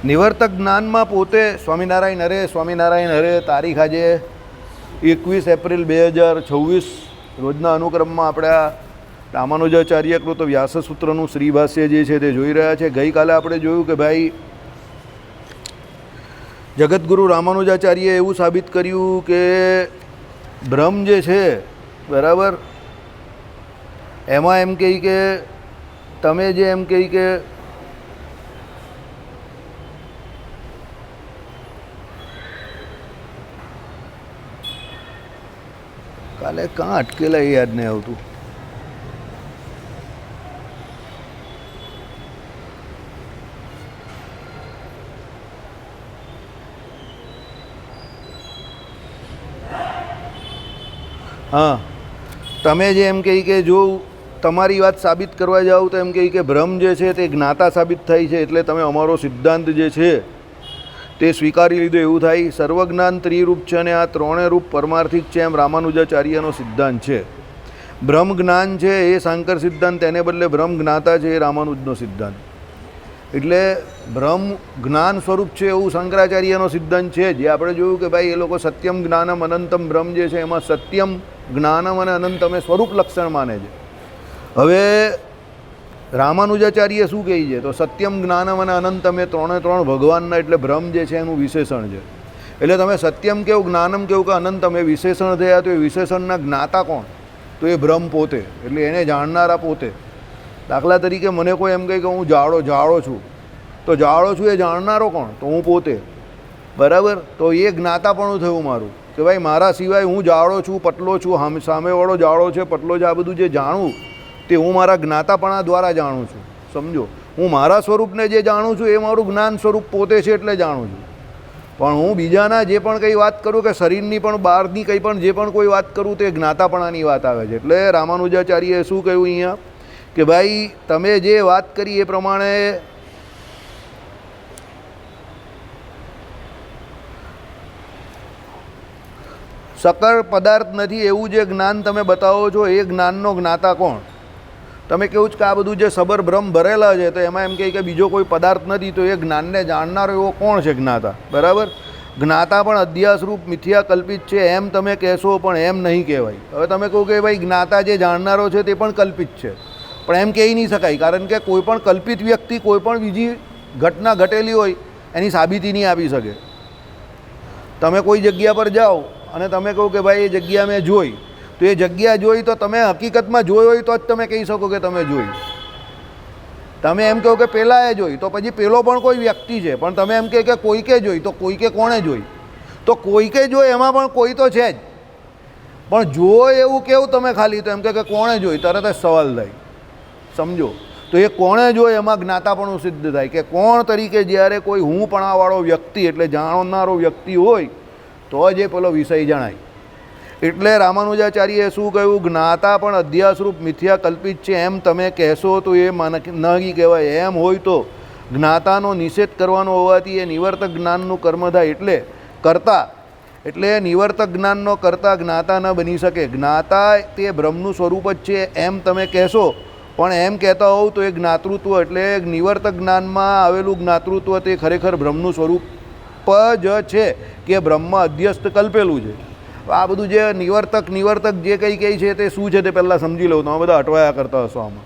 નિવર્તક જ્ઞાનમાં પોતે સ્વામિનારાયણ હરે તારીખ આજે 21 એપ્રિલ 2026 રોજના અનુક્રમમાં આપણા રામાનુજાચાર્યકૃત વ્યાસસૂત્રનું શ્રીભાષ્ય જે છે તે જોઈ રહ્યા છે. ગઈકાલે આપણે જોયું કે ભાઈ જગતગુરુ રામાનુજાચાર્યએ એવું સાબિત કર્યું કે બ્રહ્મ જે છે બરાબર એમાં એમ કહી કે તમે જે એમ કહી કે કાલે કાં અટકેલા એ યાદ નહીં આવતું. હા, તમે જે એમ કહી કે જો તમારી વાત સાબિત કરવા જાઓ તો એમ કહી કે ભ્રમ જે છે તે જ્ઞાતા સાબિત થાય છે, એટલે તમે અમારો સિદ્ધાંત જે છે તે સ્વીકારી લીધો એવું થાય. સર્વજ્ઞાન ત્રિરૂપ છે અને આ ત્રણેય રૂપ પરમાર્થિક છે એમ રામાનુજાચાર્યનો સિદ્ધાંત છે. બ્રહ્મ જ્ઞાન છે એ શાંકર સિદ્ધાંત, તેને બદલે બ્રહ્મ જ્ઞાતા છે એ રામાનુજનો સિદ્ધાંત. એટલે બ્રહ્મ જ્ઞાન સ્વરૂપ છે એવું શંકરાચાર્યનો સિદ્ધાંત છે. જે આપણે જોયું કે ભાઈ એ લોકો સત્યમ જ્ઞાનમ અનંતમ બ્રહ્મ જે છે એમાં સત્યમ જ્ઞાનમ અને અનંતમ એ સ્વરૂપ લક્ષણ માને છે. હવે રામાનુજાચાર્ય શું કહે છે તો સત્યમ જ્ઞાનમ અને અનંતમ એ ત્રણ ભગવાનના એટલે બ્રહ્મ જે છે એનું વિશેષણ છે. એટલે તમે સત્યમ કેવું જ્ઞાનમ કેવું કે અનંતમ એ વિશેષણ થયા, તો એ વિશેષણના જ્ઞાતા કોણ? તો એ બ્રહ્મ પોતે, એટલે એને જાણનારા પોતે. દાખલા તરીકે મને કોઈ એમ કહે કે હું જાડો છું, તો જાડો છું એ જાણનારો કોણ? તો હું પોતે. બરાબર, તો એ જ્ઞાતાપણું થયું મારું કે ભાઈ મારા સિવાય હું જાડો છું, પતલો છું, સામેવાળો જાડો છે, પતલો છે, આ બધું જે જાણું તે હું મારા જ્ઞાતાપણા દ્વારા જાણું છું. સમજો, હું મારા સ્વરૂપને જે જાણું છું એ મારું જ્ઞાન સ્વરૂપ પોતે છે એટલે જાણું છું. પણ હું બીજાના જે પણ કંઈ વાત કરું કે શરીરની પણ બહારની કંઈ પણ જે પણ કોઈ વાત કરું તે જ્ઞાતાપણાની વાત આવે છે. એટલે રામાનુજાચાર્યએ શું કહ્યું અહીંયા કે ભાઈ તમે જે વાત કરી એ પ્રમાણે સકળ પદાર્થ નથી એવું જે જ્ઞાન તમે બતાવો છો એ જ્ઞાનનો જ્ઞાતા કોણ? તમે કેવું જ કે આ બધું જે સબર બ્રહ્મ ભરેલા છે તો એમાં એમ કહે કે બીજો કોઈ પદાર્થ નથી, તો એ જ્ઞાનને જાણનારો એવો કોણ છે જ્ઞાતા? બરાબર, જ્ઞાતા પણ અધ્યાસરૂપ મિથ્યા કલ્પિત છે એમ તમે કહેશો, પણ એમ નહીં કહેવાય. હવે તમે કહો કે ભાઈ જ્ઞાતા જે જાણનારો છે તે પણ કલ્પિત છે, પણ એમ કહી નહીં શકાય, કારણ કે કોઈ પણ કલ્પિત વ્યક્તિ કોઈ પણ બીજી ઘટના ઘટેલી હોય એની સાબિતી નહીં આપી શકે. તમે કોઈ જગ્યા પર જાઓ અને તમે કહો કે ભાઈ એ જગ્યા મેં જોઈ, તો એ જગ્યા જોઈ તો તમે હકીકતમાં જોઈ હોય તો જ તમે કહી શકો કે તમે જોઈ. તમે એમ કહો કે પેલા એ જોઈ, તો પછી પેલો પણ કોઈ વ્યક્તિ છે, પણ તમે એમ કહે કે કોઈકે જોઈ, તો કોઈકે કોણે જોઈ? તો કોઈકે જોઈ એમાં પણ કોઈ તો છે જ, પણ જોઈ એવું કેવું તમે ખાલી? તો એમ કે કોણે જોઈ, તરત જ સવાલ થાય. સમજો, તો એ કોણે જોઈ એમાં જ્ઞાતાપણું સિદ્ધ થાય કે કોણ તરીકે જ્યારે કોઈ હુંપણાવાળો વ્યક્તિ એટલે જાણનારો વ્યક્તિ હોય તો જ એ પેલો વિષય જણાય. એટલે રામાનુજાચાર્યએ શું કહ્યું? જ્ઞાતા પણ અધ્યાસરૂપ મિથ્યા કલ્પિત છે એમ તમે કહેશો તો એ નહીં કહેવાય. એમ હોય તો જ્ઞાતાનો નિષેધ કરવાનો હોવાથી એ નિવર્તક જ્ઞાનનું કર્મ થાય, એટલે કર્તા, એટલે નિવર્તક જ્ઞાનનો કર્તા જ્ઞાતા ન બની શકે. જ્ઞાતા તે બ્રહ્મનું સ્વરૂપ જ છે એમ તમે કહેશો, પણ એમ કહેતા હોવ તો એ જ્ઞાતૃત્વ એટલે નિવર્તક જ્ઞાનમાં આવેલું જ્ઞાતૃત્વ તે ખરેખર બ્રહ્મનું સ્વરૂપ જ છે કે બ્રહ્મ અધ્યસ્ત કલ્પેલું છે. આ બધું જે નિવર્તક જે કંઈ કહે છે તે શું છે તે પહેલાં સમજી લઉં. તમે બધા અટવાયા કરતા હશો આમાં.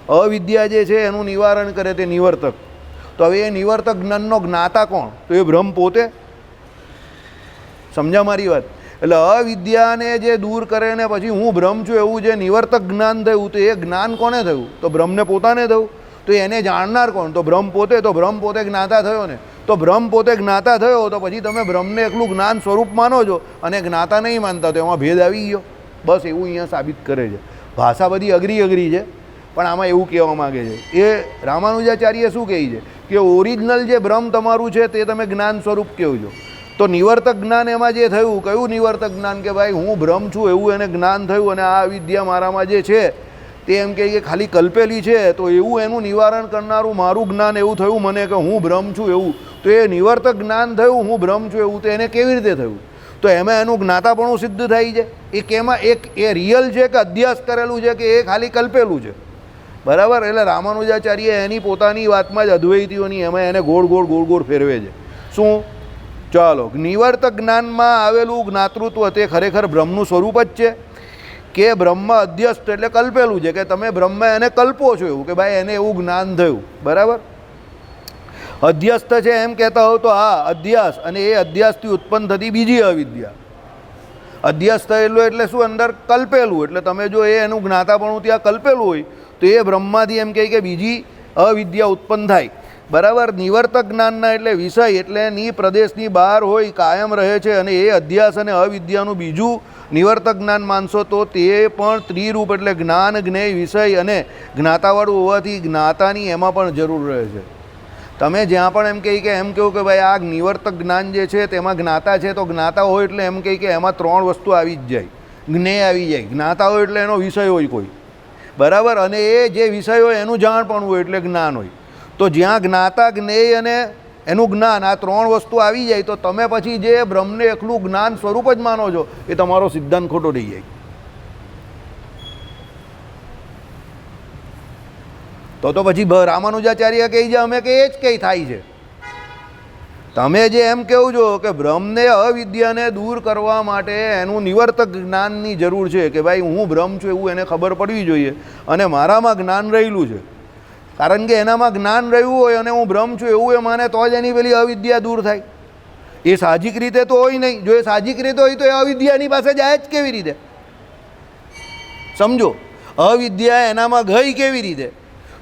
અવિદ્યા જે છે એનું નિવારણ કરે તે નિવર્તક. તો હવે એ નિવર્તક જ્ઞાનનો જ્ઞાતા કોણ? તો એ બ્રહ્મ પોતે. સમજ્યા મારી વાત? એટલે અવિદ્યાને જે દૂર કરે ને પછી હું બ્રહ્મ છું એવું જે નિવર્તક જ્ઞાન થયું, તો એ જ્ઞાન કોને થયું? તો બ્રહ્મને પોતાને થયું. તો એને જાણનાર કોણ? તો બ્રહ્મ પોતે. તો બ્રહ્મ પોતે જ્ઞાતા થયો ને. તો બ્રહ્મ પોતે જ્ઞાતા થયો તો પછી તમે બ્રહ્મને એકલું જ્ઞાન સ્વરૂપ માનો છો અને જ્ઞાતા નહીં માનતા, તો એમાં ભેદ આવી ગયો. બસ એવું અહીંયા સાબિત કરે છે. ભાષા બધી અઘરી છે, પણ આમાં એવું કહેવા માગે છે. એ રામાનુજાચાર્ય શું કહે છે કે ઓરિજિનલ જે બ્રહ્મ તમારું છે તે તમે જ્ઞાન સ્વરૂપ કહો છો. તો નિવર્તક જ્ઞાન એમાં જે થયું, કયું નિવર્તક જ્ઞાન? કે ભાઈ હું બ્રહ્મ છું એવું એને જ્ઞાન થયું, અને આ વિદ્યા મારામાં જે છે તે એમ કહે કે ખાલી કલ્પેલી છે, તો એવું એનું નિવારણ કરનારું મારું જ્ઞાન એવું થયું મને કે હું બ્રહ્મ છું એવું. તો એ નિવર્તક જ્ઞાન થયું હું બ્રહ્મ છું એવું, તો એને કેવી રીતે થયું? તો એમાં એનું જ્ઞાતાપણું સિદ્ધ થાય છે. એ કેમાં? એ રિયલ છે કે અધ્યાસ કરેલું છે કે એ ખાલી કલ્પેલું છે? બરાબર. એટલે રામાનુજાચાર્ય એની પોતાની વાતમાં જ અદ્વૈતીઓની એમાં એને ગોળ ગોળ ગોળ ગોળ ફેરવે છે. શું? ચાલો, નિવર્તક જ્ઞાનમાં આવેલું જ્ઞાતૃત્વ તે ખરેખર બ્રહ્મનું સ્વરૂપ જ છે કે બ્રહ્મ અધ્યસ્ત એટલે કલ્પેલું છે, કે તમે બ્રહ્મ એને કલ્પો છો એવું કે ભાઈ એને એવું જ્ઞાન થયું. બરાબર. અધ્યસ્ત છે એમ કહેતા હોવ તો હા, અધ્યાસ, અને એ અધ્યાસથી ઉત્પન્ન થતી બીજી અવિદ્યા. અધ્યાસ થયેલું એટલે શું? અંદર કલ્પેલું. એટલે તમે જો એનું જ્ઞાતાપણું ત્યાં કલ્પેલું હોય તો એ બ્રહ્માથી એમ કહે કે બીજી અવિદ્યા ઉત્પન્ન થાય. બરાબર. નિવર્તક જ્ઞાનના એટલે વિષય એટલે ની પ્રદેશની બહાર હોય, કાયમ રહે છે, અને એ અધ્યાસ અને અવિદ્યાનું બીજું નિવર્તક જ્ઞાન માનશો તો તે પણ ત્રિરૂપ એટલે જ્ઞાન, જ્ઞેય, વિષય અને જ્ઞાતાવાળું હોવાથી જ્ઞાતાની એમાં પણ જરૂર રહે છે. તમે જ્યાં પણ એમ કહી કે એમ કહું કે ભાઈ આ નિવર્તક જ્ઞાન જે છે તેમાં જ્ઞાતા છે, તો જ્ઞાતા હોય એટલે એમ કહી કે એમાં ત્રણ વસ્તુ આવી જ જાય. જ્ઞેય આવી જાય, જ્ઞાતા હોય એટલે એનો વિષય હોય કોઈ. બરાબર. અને એ જે વિષય હોય એનું જાણપણું હોય એટલે જ્ઞાન હોય. તો જ્યાં જ્ઞાતા, જ્ઞેય અને એનું જ્ઞાન, આ ત્રણ વસ્તુ આવી જાય તો તમે પછી જે બ્રહ્મને એકલું જ્ઞાન સ્વરૂપ જ માનો છો એ તમારો સિદ્ધાંત ખોટો થઈ જાય. તો પછી રામાનુજાચાર્ય કહી છે અમે કે એ જ કંઈ થાય છે. તમે જે એમ કહો છો કે બ્રહ્મને અવિદ્યાને દૂર કરવા માટે એનું નિવર્તક જ્ઞાનની જરૂર છે, કે ભાઈ હું બ્રહ્મ છું એવું એને ખબર પડવી જોઈએ અને મારામાં જ્ઞાન રહેલું છે. કારણ કે એનામાં જ્ઞાન રહ્યું હોય અને હું બ્રહ્મ છું એવું એ માને તો જ એની પેલી અવિદ્યા દૂર થાય. એ સાહજિક રીતે તો હોય નહીં. જો એ સાહજિક રીતે હોય તો એ અવિદ્યાની પાસે જાય જ કેવી રીતે? સમજો, અવિદ્યા એનામાં ગઈ કેવી રીતે?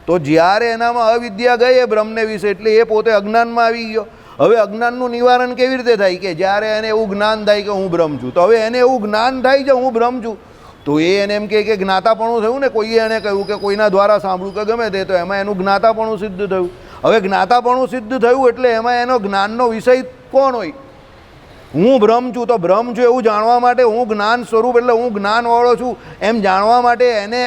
તો જ્યારે એનામાં અવિદ્યા ગઈ એ બ્રહ્મને વિશે, એટલે એ પોતે અજ્ઞાનમાં આવી ગયો. હવે અજ્ઞાનનું નિવારણ કેવી રીતે થાય? કે જ્યારે એને એવું જ્ઞાન થાય કે હું બ્રહ્મ છું. તો હવે એને એવું જ્ઞાન થાય છે હું બ્રહ્મ છું, તો એ એને એમ કે જ્ઞાતાપણું થયું ને, કોઈએ એને કહ્યું કે કોઈના દ્વારા સાંભળ્યું કે ગમે તે, તો એમાં એનું જ્ઞાતાપણું સિદ્ધ થયું. હવે જ્ઞાતાપણું સિદ્ધ થયું એટલે એમાં એનો જ્ઞાનનો વિષય કોણ હોય? હું બ્રહ્મ છું. તો બ્રહ્મ છું એવું જાણવા માટે હું જ્ઞાન સ્વરૂપ એટલે હું જ્ઞાનવાળો છું એમ જાણવા માટે એને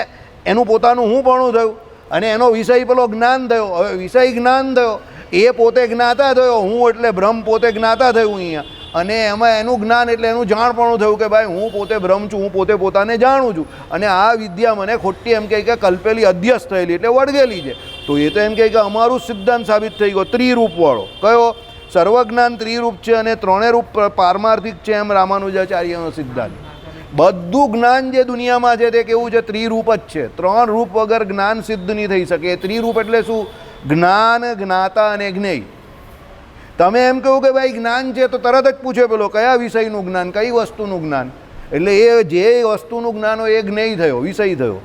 એનું પોતાનું હું પણ થયું, અને એનો વિષય પેલો જ્ઞાન થયો. હવે વિષય જ્ઞાન થયો, એ પોતે જ્ઞાતા થયો, હું એટલે બ્રહ્મ પોતે જ્ઞાતા થયું અહીંયા, અને એમાં એનું જ્ઞાન એટલે એનું જાણપણું થયું કે ભાઈ હું પોતે બ્રહ્મ છું, હું પોતે પોતાને જાણું છું, અને આ વિદ્યા મને ખોટી એમ કહે કે કલ્પેલી, અધ્યસ્ત થયેલી એટલે વળગેલી છે. તો એ તો એમ કહે કે અમારું સિદ્ધાંત સાબિત થઈ ગયો ત્રિરૂપવાળો. કયો? સર્વજ્ઞાન ત્રિરૂપ છે અને ત્રણેય રૂપ પારમાર્થિક છે એમ રામાનુજાચાર્યનો સિદ્ધાંત. બધું જ્ઞાન જે દુનિયામાં છે તે કેવું છે? ત્રિરૂપ જ છે. ત્રણ રૂપ વગર જ્ઞાન સિદ્ધ નહીં થઈ શકે. ત્રિરૂપ એટલે શું? જ્ઞાન, જ્ઞાતા અને જ્ઞેય. તમે એમ કહો કે ભાઈ જ્ઞાન છે તો તરત જ પૂછે પેલો કયા વિષયનું જ્ઞાન, કઈ વસ્તુનું જ્ઞાન? એટલે એ જે વસ્તુનું જ્ઞાન હોય એ જ્ઞેય થયો, વિષય થયો.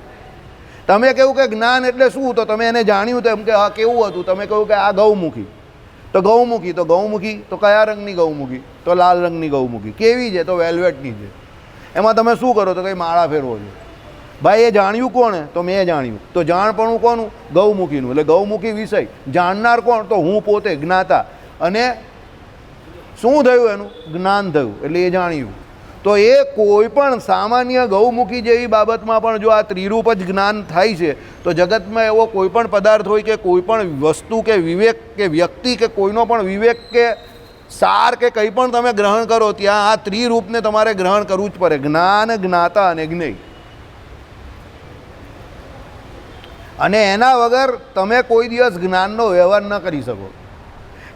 તમે કહ્યું કે જ્ઞાન એટલે શું, તો તમે એને જાણ્યું તો એમ કે હા કેવું હતું? તમે કહ્યું કે આ ગૌમુખી. તો ગૌમુખી તો કયા રંગની ગૌમુખી? તો લાલ રંગની ગૌમુખી. કેવી છે? તો વેલ્વેટની છે. એમાં તમે શું કરો? તો કંઈ માળા ફેરવો છો. ભાઈ એ જાણ્યું કોણે? તો મેં જાણ્યું. તો જાણપણું કોનું? ગૌમુખીનું. એટલે ગૌમુખી વિષય. જાણનાર કોણ? તો હું પોતે જ્ઞાતા. અને શું થયું? એનું જ્ઞાન થયું, એટલે એ જાણ્યું. તો એ કોઈ પણ સામાન્ય ગૌમુખી જેવી બાબતમાં પણ જો આ ત્રિરૂપ જ જ્ઞાન થાય છે તો જગતમાં એવો કોઈ પણ પદાર્થ હોય કે કોઈ પણ વસ્તુ કે વિવેક કે વ્યક્તિ કે કોઈનો પણ વિવેક કે સાર કે કંઈ પણ તમે ગ્રહણ કરો ત્યાં આ ત્રિરૂપને તમારે ગ્રહણ કરવું જ પડે. જ્ઞાન, જ્ઞાતા અને જ્ઞેય. અને એના વગર તમે કોઈ દિવસ જ્ઞાનનો વ્યવહાર ન કરી શકો.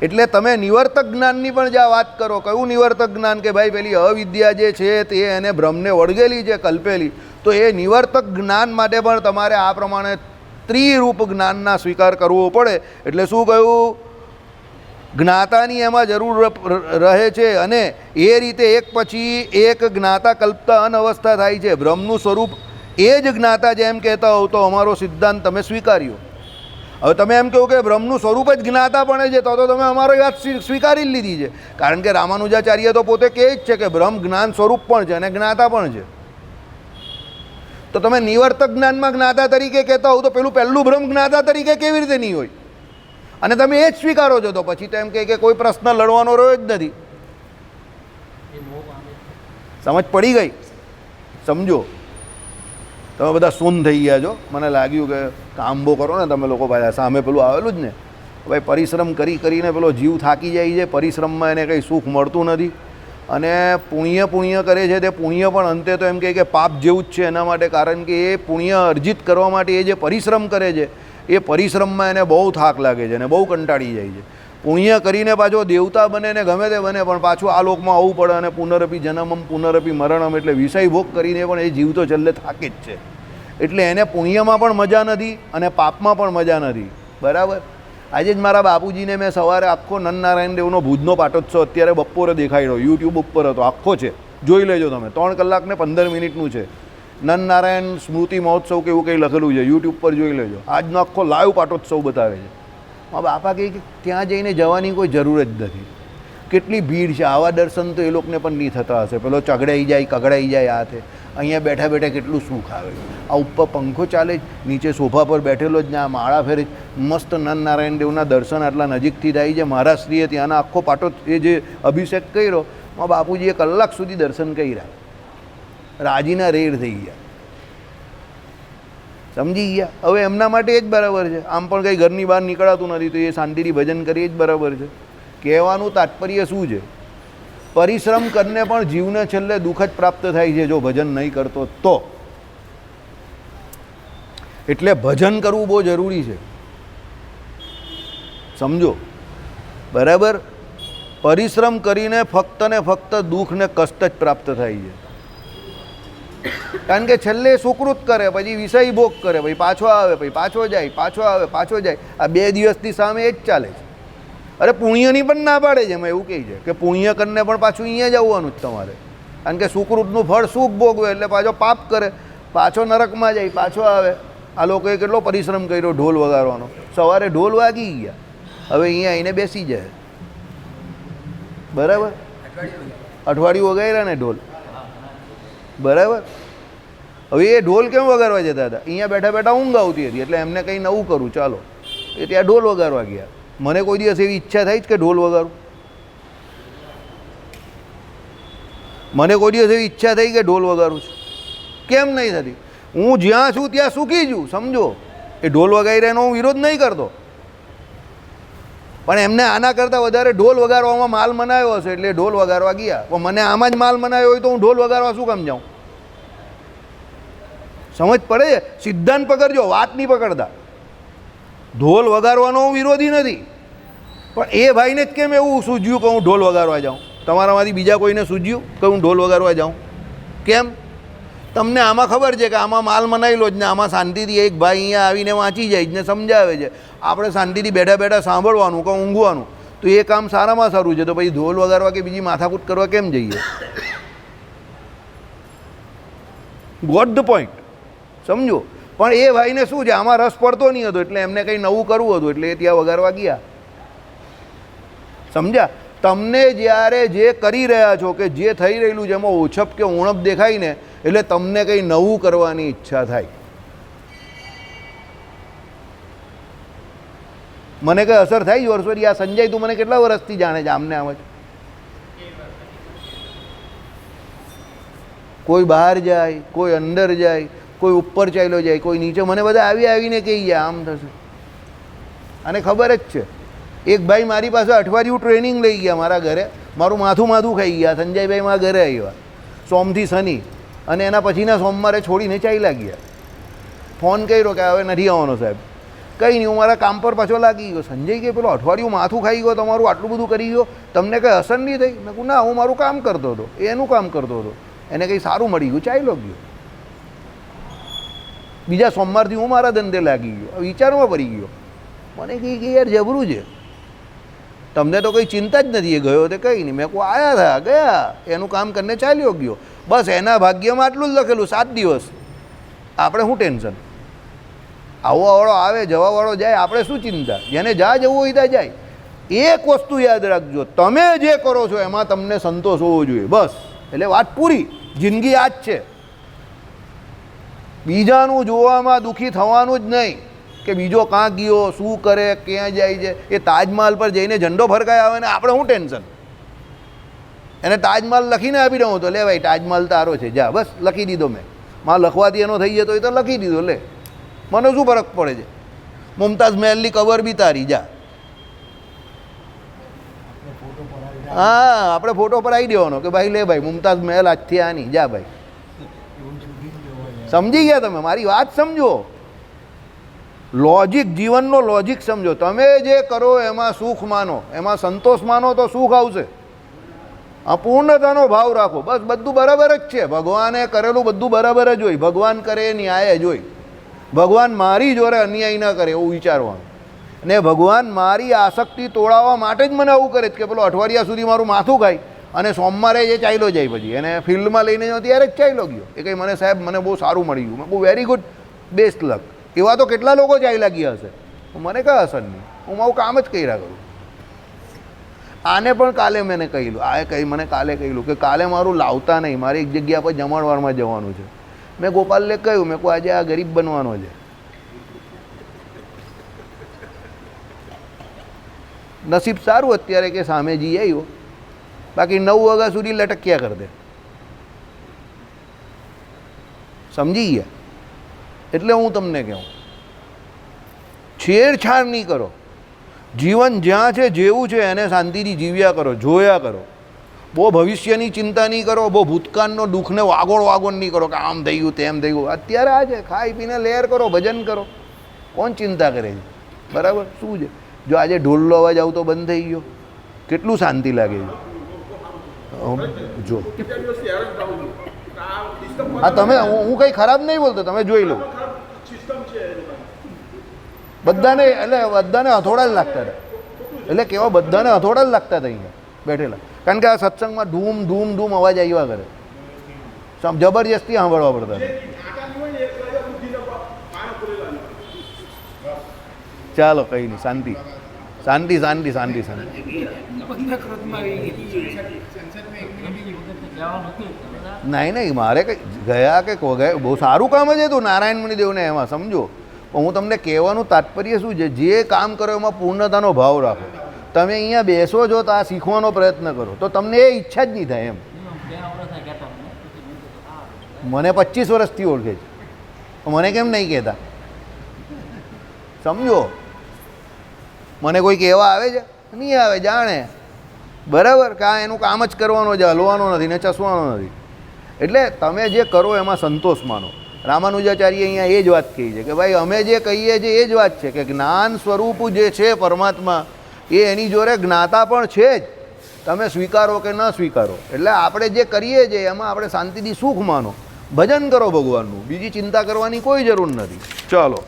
એટલે તમે નિવર્તક જ્ઞાનની પણ જ્યાં વાત કરો, કયું નિવર્તક જ્ઞાન? કે ભાઈ પેલી અવિદ્યા જે છે તે એને બ્રહ્મને વળગેલી છે, કલ્પેલી. તો એ નિવર્તક જ્ઞાન માટે પણ તમારે આ પ્રમાણે ત્રિરૂપ જ્ઞાનના સ્વીકાર કરવો પડે. એટલે શું કહ્યું? જ્ઞાતાની એમાં જરૂર રહે છે, અને એ રીતે એક પછી એક જ્ઞાતા કલ્પતા અનવસ્થા થાય છે. બ્રહ્મનું સ્વરૂપ એ જ જ્ઞાતા જેમ કહેતા હોવ તો અમારો સિદ્ધાંત તમે સ્વીકાર્યો. હવે તમે એમ કહો કે બ્રહ્મનું સ્વરૂપ જ જ્ઞાતા પણ છે, તો તમે અમારી વાત સ્વીકારી લીધી છે. કારણ કે રામાનુજાચાર્ય તો પોતે કહે જ છે કે બ્રહ્મ જ્ઞાન સ્વરૂપ પણ છે અને જ્ઞાતા પણ છે. તો તમે નિવર્તક જ્ઞાનમાં જ્ઞાતા તરીકે કહેતા હોવ તો પહેલું બ્રહ્મ જ્ઞાતા તરીકે કેવી રીતે નહીં હોય? અને તમે એ જ સ્વીકારો છો તો પછી તો એમ કહે કે કોઈ પ્રશ્ન લડવાનો રહ્યો જ નથી. સમજ પડી ગઈ? સમજો. તમે બધા શૂન્ય થઈ ગયા છો. મને લાગ્યું કે કામ બહુ કરો ને તમે લોકો. ભાઈ સામે પેલું આવેલું જ ને, ભાઈ પરિશ્રમ કરીને પેલો જીવ થાકી જાય છે, પરિશ્રમમાં એને કંઈ સુખ મળતું નથી. અને પુણ્ય કરે છે તે પુણ્ય પણ અંતે તો એમ કહે કે પાપ જેવું જ છે એના માટે, કારણ કે એ પુણ્ય અર્જિત કરવા માટે એ જે પરિશ્રમ કરે છે એ પરિશ્રમમાં એને બહુ થાક લાગે છે અને બહુ કંટાળી જાય છે. પુણ્ય કરીને પાછો દેવતા બને ને ગમે તે બને પણ પાછું આ લોકમાં આવવું પડે અને પુનરપી જન્મમ પુનરપી મરણમ, એટલે વિષય ભોગ કરીને પણ એ જીવ તો છેલ્લે થાકે જ છે. એટલે એને પુણ્યમાં પણ મજા નથી અને પાપમાં પણ મજા નથી. બરાબર. આજે જ મારા બાપુજીને મેં સવારે આખો નરનારાયણ દેવનો ભુજનો પાટોત્સવ અત્યારે બપોરે દેખાડ્યો, યુટ્યુબ ઉપર હતો, આખો છે, જોઈ લેજો તમે. 3 કલાક ને 15 મિનિટનું છે. નરનારાયણ સ્મૃતિ મહોત્સવ કે એવું કંઈ લખેલું છે, યુટ્યુબ પર જોઈ લેજો. આજનો આખો લાઈવ પાટોત્સવ બતાવે છે. મારા બાપા કહે કે ત્યાં જઈને જવાની કોઈ જરૂર જ નથી, કેટલી ભીડ છે, આવા દર્શન તો એ લોકોને પણ નહીં થતા હશે. પેલો ચગડાઈ જાય કગડાઈ જાય આ તે, અહીંયા બેઠા બેઠા કેટલું સુખ આવે. આ ઉપર પંખો ચાલે જ, નીચે સોફા પર બેઠેલો જ ને આ માળા ફેરે મસ્ત નરનારાયણ દેવના દર્શન આટલા નજીકથી થાય છે. મહારાજશ્રીએ ત્યાંના આખો પાટો એ જે અભિષેક કર્યો, મારા બાપુજીએ કલાક સુધી દર્શન કર્યા, રાજીના રેડ થઈ ગયા, સમજી ગયા. હવે એમના માટે એ જ બરાબર છે. આમ પણ કંઈ ઘરની બહાર નીકળાતું નથી તો એ શાંતિથી ભજન કરીએ જ બરાબર છે. કહેવાનું તાત્પર્ય શું છે? પરિશ્રમ કરીને પણ જીવને છેલ્લે દુઃખ જ પ્રાપ્ત થાય છે જો ભજન નહીં કરતો તો. એટલે ભજન કરવું બહુ જરૂરી છે, સમજો. બરાબર. પરિશ્રમ કરીને ફક્ત ને ફક્ત દુઃખ ને કષ્ટ જ પ્રાપ્ત થાય છે. કારણ કે છેલ્લે સુકૃત કરે, પછી વિષય ભોગ કરે, પછી પાછો આવે, પછી પાછો જાય, પાછો આવે, પાછો જાય. આ 2 દિવસની સામે એ જ ચાલે છે. અરે પુણ્યની પણ ના પાડે છે. એમાં એવું કહે છે કે પુણ્ય કરીને પણ પાછું અહીંયા જ આવવાનું જ તમારે, કારણ કે સુકૃતનું ફળ સુખ ભોગવે એટલે પાછો પાપ કરે, પાછો નરકમાં જાય, પાછો આવે. આ લોકોએ કેટલો પરિશ્રમ કર્યો ઢોલ વગાડવાનો. સવારે ઢોલ વાગી ગયા, હવે અહીંયા આવીને બેસી જાય. બરાબર. અઠવાડિયું વગાડ્યા ને ઢોલ. બરાબર. હવે એ ઢોલ કેમ વગાડવા જતા હતા? અહીંયા બેઠા બેઠા ઊંઘ આવતી હતી એટલે એમને કંઈ નવું કરું ચાલો, એ ત્યાં ઢોલ વગાડવા ગયા. મને કોઈ દિવસ એવી ઈચ્છા થઈ જ કે ઢોલ વગાડું? મને કોઈ દિવસ એવી ઈચ્છા થઈ કે ઢોલ વગાડું છું? કેમ નહીં થતી? હું જ્યાં છું ત્યાં સુખી છું, સમજો. એ ઢોલ વગાડી એનો હું વિરોધ નહીં કરતો, પણ એમને આના કરતાં વધારે ઢોલ વગાડવામાં માલ મનાયો હશે એટલે ઢોલ વગાડવા ગયા. પણ મને આમાં જ માલ મનાયો હોય તો હું ઢોલ વગાડવા શું કામ જાઉં? સમજ પડે છે? સિદ્ધાંત પકડજો, વાત નહીં પકડતા. ઢોલ વગાડવાનો હું વિરોધી નથી, પણ એ ભાઈને જ કેમ એવું સૂઝ્યું કે હું ઢોલ વગાડવા જાઉં? તમારામાંથી બીજા કોઈને સૂઝ્યું કે હું ઢોલ વગાડવા જાઉં? કેમ? તમને આમાં ખબર છે કે આમાં માલ મનાયેલો જ ને, આમાં શાંતિથી એક ભાઈ અહીંયા આવીને વાંચી જાય જ ને સમજાવે છે, આપણે શાંતિથી બેઠા બેઠા સાંભળવાનું કે ઊંઘવાનું. તો એ કામ સારામાં સારું છે, તો પછી ઢોલ વગાડવા કે બીજી માથાકૂટ કરવા કેમ જઈએ? ગોટ ધ પોઈન્ટ, સમજો. પણ એ ભાઈને શું છે, આમાં રસ પડતો નહીં હતો એટલે એમને કંઈ નવું કરવું હતું એટલે એ ત્યાં વગાડવા ગયા. સમજ્યા? તમને જ્યારે જે કરી રહ્યા છો કે જે થઈ રહેલું છે એમાં ઓછપ કે ઉણપ દેખાય ને એટલે તમને કંઈ નવું કરવાની ઈચ્છા થાય. મને કંઈ અસર થાય જ વર્ષોથી? આ સંજય તું મને કેટલા વર્ષથી જાણે છે આમને આમ જ? કોઈ બહાર જાય, કોઈ અંદર જાય, કોઈ ઉપર ચાલ્યો જાય, કોઈ નીચે, મને બધા આવીને કહી ગયા આમ થશે. અને ખબર જ છે. એક ભાઈ મારી પાસે અઠવાડિયું ટ્રેનિંગ લઈ ગયા મારા ઘરે, મારું માથું ખાઈ ગયા. સંજયભાઈ મારા ઘરે આવ્યા સોમથી શનિ, અને એના પછીના સોમવારે છોડીને ચાલ્યા ગયા. ફોન કર્યો કે હવે નથી આવવાનો સાહેબ. કંઈ નહીં, હું મારા કામ પર પાછો લાગી ગયો. સંજય કે પેલો અઠવાડિયું માથું ખાઈ ગયો, તમારું આટલું બધું કરી ગયો, તમને કંઈ અસર નહીં થઈ? મેં કહું ના, હું મારું કામ કરતો હતો, એનું કામ કરતો હતો, એને કંઈ સારું મળી ગયું, ચાલ્યો ગયો. બીજા સોમવારથી હું મારા ધંધે લાગી ગયો, વિચારમાં પડી ગયો. મને કહી કે યાર જબરું છે, તમને તો કંઈ ચિંતા જ નથી. એ ગયો તે કંઈ નહીં. મેં કહું આવ્યા હતા, ગયા, એનું કામ કરીને ચાલ્યો ગયો. બસ એના ભાગ્યમાં આટલું જ લખેલું, 7 દિવસ. આપણે શું ટેન્શન? આવવાવાળો આવે, જવાવાળો જાય, આપણે શું ચિંતા? જેને જ્યાં જવું હોય ત્યાં જાય. એક વસ્તુ યાદ રાખજો, તમે જે કરો છો એમાં તમને સંતોષ હોવો જોઈએ, બસ. એટલે વાત પૂરી. જિંદગી આ જ છે. બીજાનું જોવામાં દુઃખી થવાનું જ નહીં કે બીજો કાં ગયો, શું કરે, ક્યાં જાય છે. એ તાજમહાલ પર જઈને ઝંડો ફરકાઈ આવે ને આપણે શું ટેન્શન? એને તાજમહાલ લખીને આપી દઉં તો લે ભાઈ તાજમહાલ તારો છે, જા, બસ લખી દીધો મેં. માં લખવાથી એનો થઈ જતો હોય તો લખી દીધો, લે, મને શું ફરક પડે છે? મુમતાઝ મહેલની કબર બી તારી, જા. હા, આપણે ફોટો પર આવી દેવાનો કે ભાઈ લે ભાઈ મુમતાઝ મહેલ આજથી આની જા ભાઈ. સમજી ગયા તમે? મારી વાત સમજો, લોજિક, જીવનનો લોજિક સમજો. તમે જે કરો એમાં સુખ માનો, એમાં સંતોષ માનો તો સુખ આવશે. અપૂર્ણતાનો ભાવ રાખો, બસ બધું બરાબર જ છે. ભગવાને કરેલું બધું બરાબર જ હોય. ભગવાન કરે ન્યાય જ હોય. ભગવાન મારી જોડે અન્યાય ન કરે એવું વિચારવાનું. ને ભગવાન મારી આસક્તિ તોડાવવા માટે જ મને આવું કરે છે કે પેલો અઠવાડિયા સુધી મારું માથું ખાય અને સોમવારે એ ચાલ્યો જાય, પછી એને ફિલ્ડમાં લઈને ગયો ત્યારે જ ચાલ્યો ગયો. એ કંઈ મને સાહેબ મને બહુ સારું મળી ગયું, મેં બહુ વેરી ગુડ, બેસ્ટ લક. એવા તો કેટલા લોકો ચાલ્યા ગયા હશે, મને કંઈ અસર નહીં, હું મારું કામ જ કર્યા કરું. આને પણ કાલે મેં કહેલું, મને કાલે કહેલું કે કાલે મારું લાવતા નહીં, મારે એક જગ્યા પર જમણવારમાં જવાનું છે. મેં ગોપાલને કહ્યું, મેં કહું આજે આ ગરીબ બનવાનો છે. નસીબ સારું અત્યારે કે સામે જઈ આવ્યો, બાકી 9 વાગ્યા સુધી લટક્યા કરી દે. સમજી ગયા? એટલે હું તમને કહું, છેડછાડ નહીં કરો. જીવન જ્યાં છે જેવું છે એને શાંતિથી જીવ્યા કરો, જોયા કરો. બહુ ભવિષ્યની ચિંતા નહીં કરો, બહુ ભૂતકાળનો દુઃખને વાગોળ નહીં કરો કે આમ થઈ ગયું તેમ થઈ ગયું. અત્યારે આ છે, ખાઈ પીને લહેર કરો, ભજન કરો. કોણ ચિંતા કરે છે? બરાબર. શું છે જો આજે ઢોલનો અવાજ આવતો બંધ થઈ ગયો, કેટલું શાંતિ લાગે છે. જો હા, તમે, હું કંઈ ખરાબ નહીં બોલતો, તમે જોઈ લો. બધાને, એટલે બધાને હથોડા જ લાગતા હતા, એટલે કેવા બધાને હથોડા જ લાગતા હતા અહીંયા બેઠેલા. કારણ કે આ સત્સંગમાં ધૂમ ધૂમ ધૂમ અવાજ આવ્યા કરે, જબરજસ્તી સાંભળવા પડતા. ચાલો કંઈ નહીં, શાંતિ શાંતિ શાંતિ શાંતિ શાંતિ. નહીં, મારે કંઈ ગયા કે ગયા, બહુ સારું કામ જ હતું નારાયણ મુનિદેવને, એમાં સમજો. પણ હું તમને કહેવાનું તાત્પર્ય શું છે, જે કામ કરો એમાં પૂર્ણતાનો ભાવ રાખો. તમે અહીંયા બેસો છો તો આ શીખવાનો પ્રયત્ન કરો, તો તમને એ ઈચ્છા જ નહીં થાય એમ. મને 25 વર્ષથી ઓળખે છે, મને કેમ નહીં કહેતા? સમજો, મને કોઈ કહેવા આવે છે? નહીં આવે, જાણે બરાબર કે આ એનું કામ જ કરવાનો છે, હલવાનો નથી ને ચસવાનો નથી. એટલે તમે જે કરો એમાં સંતોષ માનો. રામાનુજાચાર્ય અહીંયા એ જ વાત કહી છે કે ભાઈ અમે જે કહીએ છીએ એ જ વાત છે કે જ્ઞાન સ્વરૂપ જે છે પરમાત્મા, એ એની જોડે જ્ઞાતા પણ છે જ, તમે સ્વીકારો કે ન સ્વીકારો. એટલે આપણે જે કરીએ છીએ એમાં આપણે શાંતિથી સુખ માનો, ભજન કરો ભગવાનનું, બીજી ચિંતા કરવાની કોઈ જરૂર નથી. ચાલો,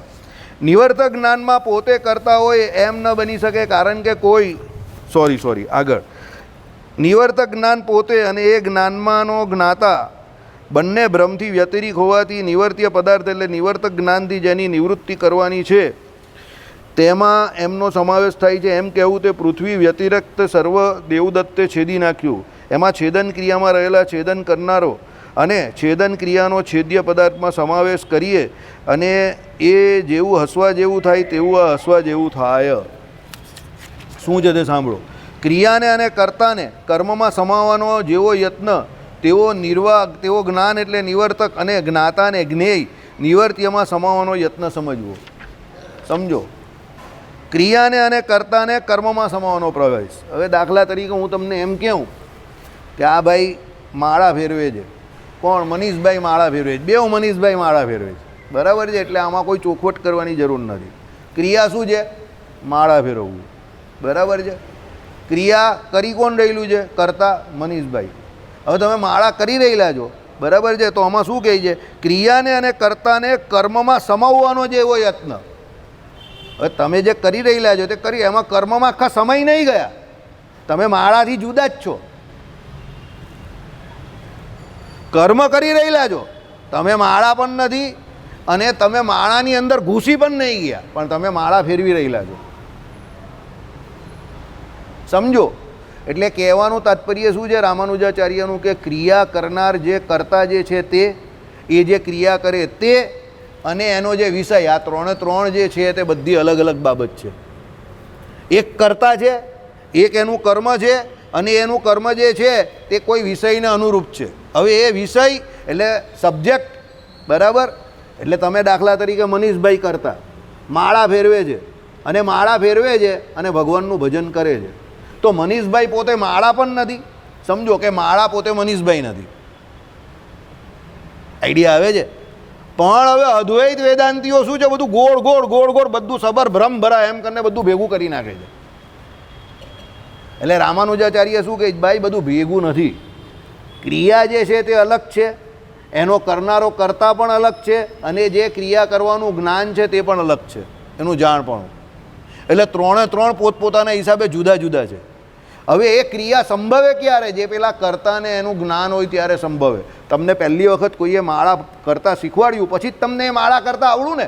નિવર્તક જ્ઞાનમાં પોતે કરતા હોય એમ ન બની શકે, કારણ કે કોઈ આગળ નિવર્તક જ્ઞાન પોતે અને એ જ્ઞાનમાંનો જ્ઞાતા બંને ભ્રમથી વ્યતિરિક હોવાથી નિવર્ત્ય પદાર્થ એટલે નિવર્તક જ્ઞાનથી જેની નિવૃત્તિ કરવાની છે તેમાં એમનો સમાવેશ થાય છે. એમ કહેવું તે પૃથ્વી વ્યતિરિક્ત સર્વ દેવદત્તે છેદી નાખ્યું. એમાં છેદન ક્રિયામાં રહેલા છેદન કરનારો અને છેદન ક્રિયાનો છેદ્ય પદાર્થમાં સમાવેશ કરીએ અને એ જેવું હસવા જેવું થાય તેવું આ હસવા જેવું થાય. શું છે તે સાંભળો. ક્રિયાને અને કર્તાને કર્મમાં સમાવવાનો જેવો યત્ન તેવો નિર્વાહ, તેવો જ્ઞાન એટલે નિવર્તક અને જ્ઞાતાને જ્ઞેય નિવર્ત્યમાં સમાવવાનો યત્ન સમજવો. સમજો, ક્રિયાને અને કર્તાને કર્મમાં સમાવવાનો પ્રવેશ. હવે દાખલા તરીકે હું તમને એમ કહું કે આ ભાઈ માળા ફેરવે છે. કોણ? મનીષભાઈ માળા ફેરવે છે. બેઉ મનીષભાઈ માળા ફેરવે છે, બરાબર છે. એટલે આમાં કોઈ ચોખવટ કરવાની જરૂર નથી. ક્રિયા શું છે? માળા ફેરવવું, બરાબર છે. ક્રિયા કરી કોણ રહેલું છે? કરતા મનીષભાઈ. હવે તમે માળા કરી રહેલા છો, બરાબર છે, તો આમાં શું કહે છે? ક્રિયાને અને કર્તાને કર્મમાં સમાવવાનો જે એવો યત્ન. હવે તમે જે કરી રહેલા છો તે કરી, એમાં કર્મમાં આખા સમય નહીં ગયા, તમે માળાથી જુદા જ છો. કર્મ કરી રહેલા છો, તમે માળા પણ નથી અને તમે માળાની અંદર ઘૂસી પણ નહીં ગયા, પણ તમે માળા ફેરવી રહેલા છો. સમજો. એટલે કહેવાનું તાત્પર્ય શું છે રામાનુજાચાર્યનું કે ક્રિયા કરનાર જે કર્તા જે છે તે, એ જે ક્રિયા કરે તે અને એનો જે વિષય, આ ત્રણ જે છે તે બધી અલગ અલગ બાબત છે. એક કર્તા છે, એક એનું કર્મ છે અને એનું કર્મ જે છે તે કોઈ વિષયને અનુરૂપ છે. હવે એ વિષય એટલે સબ્જેક્ટ, બરાબર. એટલે તમે દાખલા તરીકે મનીષભાઈ કરતા માળા ફેરવે છે અને માળા ફેરવે છે અને ભગવાનનું ભજન કરે છે, તો મનીષભાઈ પોતે માળા પણ નથી. સમજો કે માળા પોતે મનીષભાઈ નથી. આઈડિયા આવે છે? પણ હવે અદ્વૈત વેદાંતિઓ શું છે, બધું ગોળ ગોળ ગોળ ગોળ બધું સબર ભ્રમ ભરા એમ કરીને બધું ભેગું કરી નાખે છે. એટલે રામાનુજાચાર્ય શું કહે, ભાઈ બધું ભેગું નથી. ક્રિયા જે છે તે અલગ છે, એનો કરનારો કરતા પણ અલગ છે, અને જે ક્રિયા કરવાનું જ્ઞાન છે તે પણ અલગ છે, એનું જાણપણું. એટલે ત્રણે ત્રણ પોતપોતાના હિસાબે જુદા જુદા છે. હવે એ ક્રિયા સંભવે ક્યારે? જે પેલા કરતાને એનું જ્ઞાન હોય ત્યારે સંભવે. તમને પહેલી વખત કોઈએ માળા કરતા શીખવાડ્યું, પછી જ તમને એ માળા કરતા આવડું ને.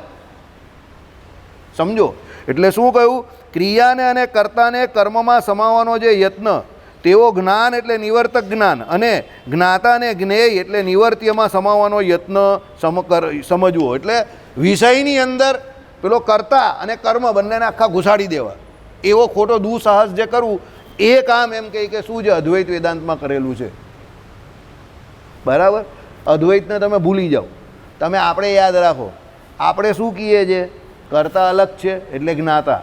સમજો. એટલે શું કહ્યું? ક્રિયાને અને કર્તાને કર્મમાં સમાવવાનો જે યત્ન, તેવો જ્ઞાન એટલે નિવર્તક જ્ઞાન, અને જ્ઞાતાને જ્ઞેય એટલે નિવર્ત્યમાં સમાવવાનો યત્ન સમજવો. એટલે વિષયની અંદર પેલો કર્તા અને કર્મ બંનેને આખા ઘુસાડી દેવા, એવો ખોટો દુઃસાહસ જે કરવું, એ કામ એમ કહે કે શું છે, અદ્વૈત વેદાંતમાં કરેલું છે. બરાબર? અદ્વૈતને તમે ભૂલી જાઓ. તમે આપણે યાદ રાખો, આપણે શું કહીએ છીએ? કર્તા અલગ છે એટલે જ્ઞાતા,